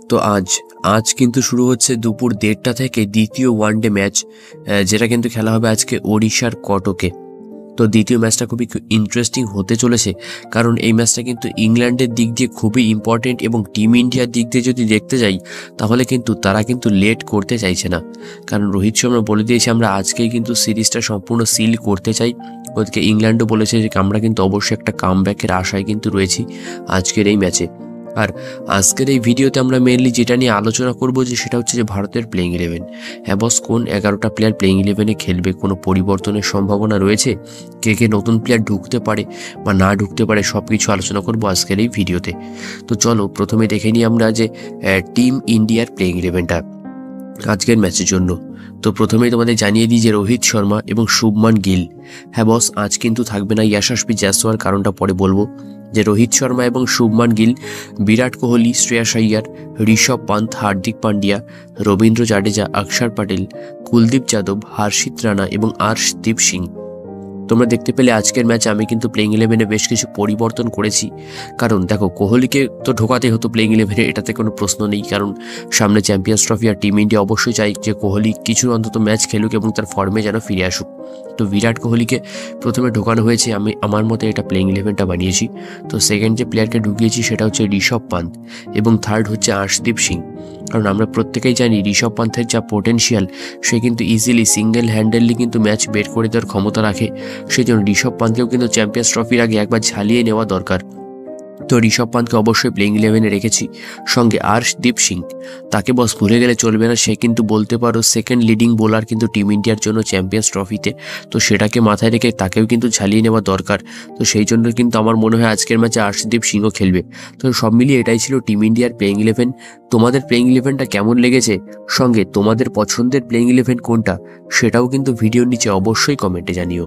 তো আজ কিন্তু শুরু হচ্ছে দুপুর 1:30টা থেকে দ্বিতীয় ওয়ানডে ম্যাচ, যেটা কিন্তু খেলা হবে আজকে ওড়িশার কটকে। তো দ্বিতীয় ম্যাচটা খুবই ইন্টারেস্টিং হতে চলেছে, কারণ এই ম্যাচটা কিন্তু ইংল্যান্ডের দিক দিয়ে খুবই ইম্পর্টেন্ট এবং টিম ইন্ডিয়ার দিক দিয়ে যদি দেখতে যাই তাহলে কিন্তু তারা কিন্তু লেট করতে চাইছে না, কারণ রোহিত শর্মা বলে দিয়েছে আমরা আজকেই কিন্তু সিরিজটা সম্পূর্ণ সিল করতে চাই। ওদিকে ইংল্যান্ডও বলেছে যে আমরা কিন্তু অবশ্যই একটা কামব্যাকের আশায় কিন্তু রয়েছি আজকের এই ম্যাচে। আর আজকের এই ভিডিওতে আমরা মেনলি যেটা নিয়ে আলোচনা করব যে সেটা হচ্ছে যে ভারতের প্লেইং 11। হ্যাঁ বস, কোন 11টা প্লেয়ার প্লেইং 11-এ খেলবে, কোনো পরিবর্তনের সম্ভাবনা রয়েছে, কে কে নতুন প্লেয়ার ঢুকতে পারে বা না ঢুকতে পারে, সব কিছু আলোচনা করবো আজকের এই ভিডিওতে। তো চলো প্রথমে দেখে নিই আমরা যে টিম ইন্ডিয়ার প্লেইং 11টা আজকের ম্যাচের জন্য। তো প্রথমেই তোমাদের জানিয়ে দিই যে রোহিত শর্মা এবং শুভমান গিল। হ্যাঁ বস, আজ কিন্তু থাকবে না ইয়াশাসপি জয়সওয়াল, কারণটা পরে বলবো। যে রোহিত শর্মা এবং শুভমান গিল, বিরাট কোহলি, শ্রেয়াস আইয়ার, ঋষভ পান্থ, হার্দিক পান্ডিয়া, রবীন্দ্র জাডেজা, অক্ষর পটেল, কুলদীপ যাদব, হর্ষিত রানা এবং আর্শদীপ সিং। তোমরা দেখতে পেলে আজকের ম্যাচে আমি কিন্তু প্লেইং 11-এ বেশ কিছু পরিবর্তন করেছি, কারণ দেখো কোহলিকে তো ঢোকাতে হতো প্লেইং 11-এ, এটাতে কোনো প্রশ্ন নেই, কারণ সামনে চ্যাম্পিয়ন্স ট্রফি আর টিম ইন্ডিয়া অবশ্যই চাই যে কোহলি কিছু অন্তত ম্যাচ খেলুক এবং তার ফর্মে যেন ফিরে আসুক। তো বিরাট কোহলিকে প্রথমে ঢোকানো হয়েছে, আমি আমার মতে এটা প্লেইং 11টা বানিয়েছি। তো সেকেন্ড যে প্লেয়ারকে ঢুকিয়েছি সেটা হচ্ছে ঋষভ পান্থ এবং থার্ড হচ্ছে আর্শদীপ সিং, কারণ আমরা প্রত্যেকেই জানি ঋষভ পান্থের যা পোটেনশিয়াল, সে কিন্তু ইজিলি সিঙ্গেল হ্যান্ডেললি কিন্তু ম্যাচ বের করে দেওয়ার ক্ষমতা রাখে। সেই জন্য ঋষভ পান্থকেও কিন্তু চ্যাম্পিয়ন্স ট্রফির আগে একবার ঝালিয়ে নেওয়া দরকার। তো ঋষভ পান্থকে অবশ্যই প্লেইং 11-এ রেখেছি, সঙ্গে আর্শদীপ সিং, তাকে বস ভুলে গেলে চলবে না, সে কিন্তু বলতে পারো সেকেন্ড লিডিং বোলার কিন্তু টিম ইন্ডিয়ার জন্য চ্যাম্পিয়ন্স ট্রফিতে। তো সেটাকে মাথায় রেখে তাকেও কিন্তু ঝালিয়ে নেওয়া দরকার। তো সেই জন্য কিন্তু আমার মনে হয় আজকের ম্যাচে আর্শদীপ সিংও খেলবে। তো সব মিলিয়ে এটাই ছিল টিম ইন্ডিয়ার প্লেইং 11। তোমাদের প্লেইং 11টা কেমন লেগেছে, সঙ্গে তোমাদের পছন্দের প্লেইং 11 কোনটা, সেটাও কিন্তু ভিডিওর নিচে অবশ্যই কমেন্টে জানিও।